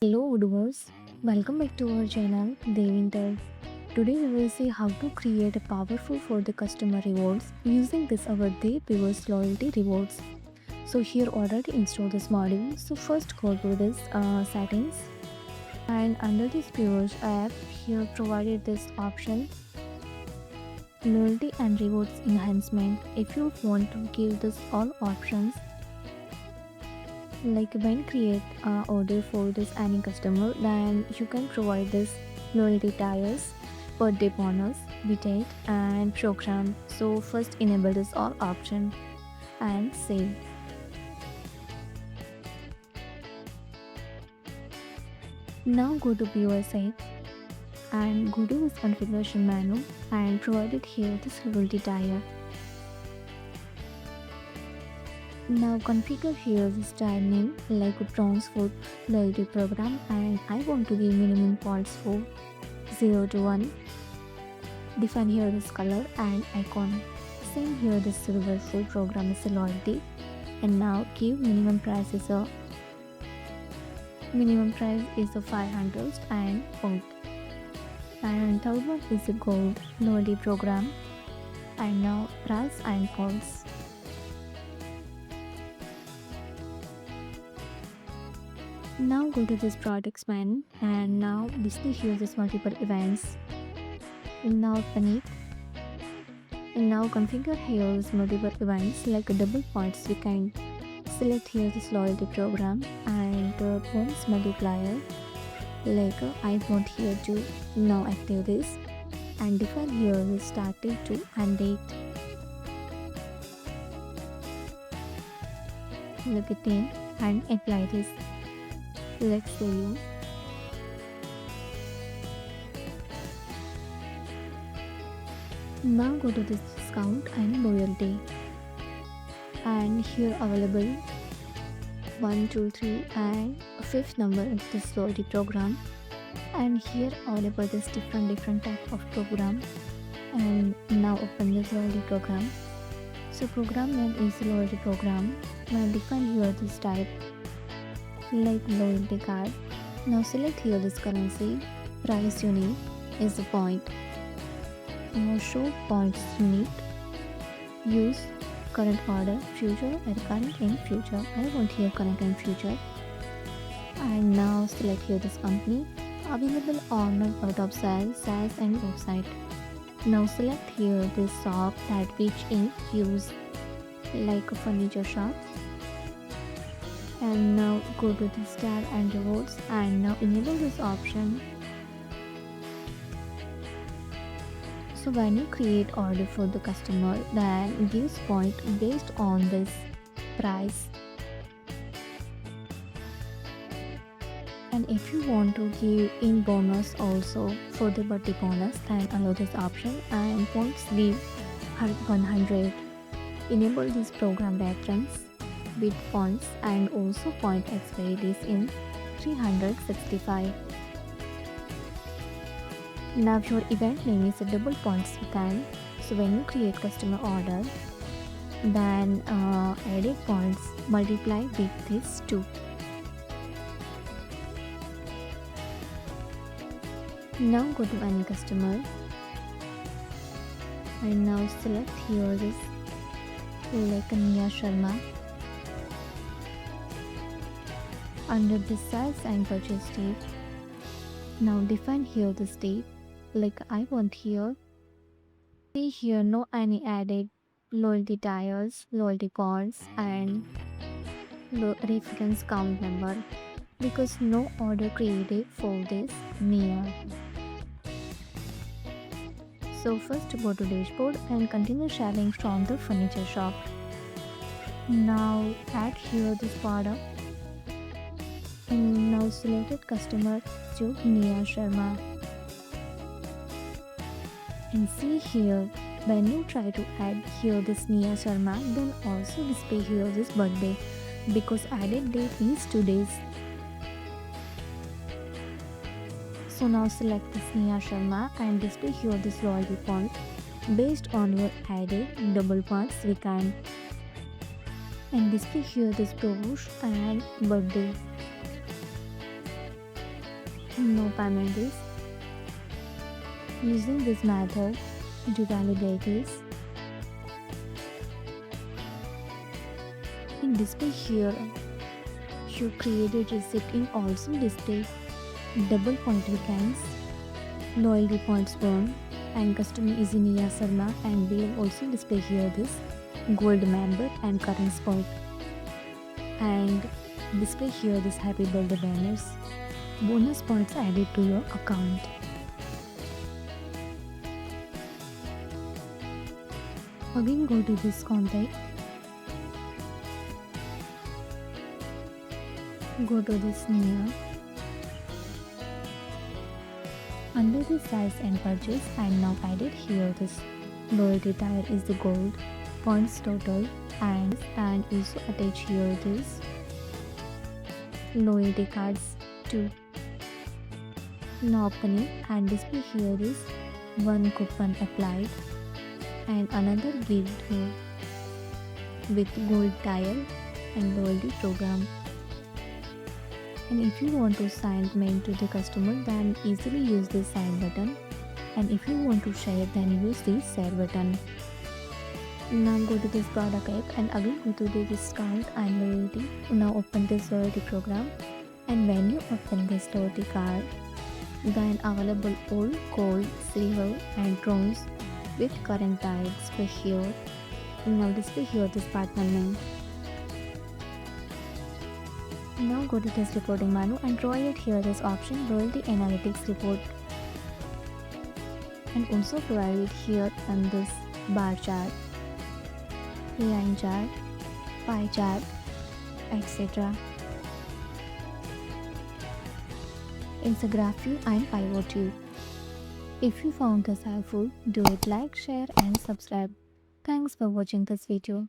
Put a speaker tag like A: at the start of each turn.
A: Hello viewers, welcome back to our channel Devintelle. Today we will see how to create a powerful for the customer rewards using this our POS Loyalty Rewards. So here already install this module. So first go to this settings, and under this POS app here provided this option loyalty and rewards enhancement. If you want to give this all options, like when create order for this any customer, then you can provide this loyalty tiers, birthday bonus, debate and program. So first enable this all option and save. Now go to POS app and go to this configuration menu and provided here this loyalty tier. Now configure here the style name like a bronze food loyalty program, and I want to give minimum points for 0 to 1. Define here this color and icon. Same here this silver food program is a loyalty, and now give minimum price is a 500 and gold. And third one is a gold loyalty program, and now price and calls. Now go to this products menu and now display here this multiple events. And now open it. And now configure here this multiple events like a double points. We can select here this loyalty program and points multiplier. Like I want here to now active this and define here the start date to end date. Look at it and apply this. Let's show you. Now go to this discount and loyalty, and here available 1, 2, 3 and fifth number of this loyalty program, and here available this different type of program. And now open this loyalty program. So program name is loyalty program. Now define here this type like loyalty card. Now select here this currency, price unit is the point. Now show points unit, use current order, future and current and future. I want here current and future. And now select here this company, available on the part of sales and website. Now select here this shop that which in use like a furniture shop. And now go to the star and rewards and now enable this option. So when you create order for the customer, then gives point based on this price. And if you want to give in bonus also for the birthday bonus, then allow this option and points give 100. Enable this program reference with points and also point expiry is in 365. Now your event name is a double points you can. So when you create customer order, then added points multiply with this 2. Now go to any customer and now select here this like Nia Sharma. Under the sales and purchase date, now define here the date like I want here. See here no any added loyalty tiers, loyalty cards and reference count number because no order created for this near. So first go to dashboard and continue sharing from the furniture shop. Now add here this product. And now selected customer to Nia Sharma. And see here, when you try to add here this Nia Sharma, then also display here this birthday because added date is 2 days. So now select this Nia Sharma and display here this loyalty point based on your added double points we can. And display here this brooch and birthday. Now payment is using this method to validate this. In display here, you created receipt in also display double point weekends, loyalty points won, and customer is Nia Sarma, and we will also display here this gold member and current spot, and display here this happy birthday banners, bonus points added to your account. Again go to this contact, go to this Nia. Under the size and purchase, and now added here this loyalty tier is the gold, points total, and also attach here this loyalty cards too. Now opening and display here is one coupon applied and another gift here with gold tile and loyalty program. And if you want to sign mail to the customer, then easily use this sign button, and if you want to share, then use this share button. Now go to this product app and again go to the discount and loyalty. Now open this loyalty program, and when you open this loyalty card, then available old, gold, silver and bronze with current tile display here. Now display here this partner name. Now go to this reporting menu and draw it here this option loyalty analytics report, and also provide it here on this bar chart, line chart, pie chart, etc. It's a graph view and pivot view. If you found this helpful, do it like, share and subscribe. Thanks for watching this video.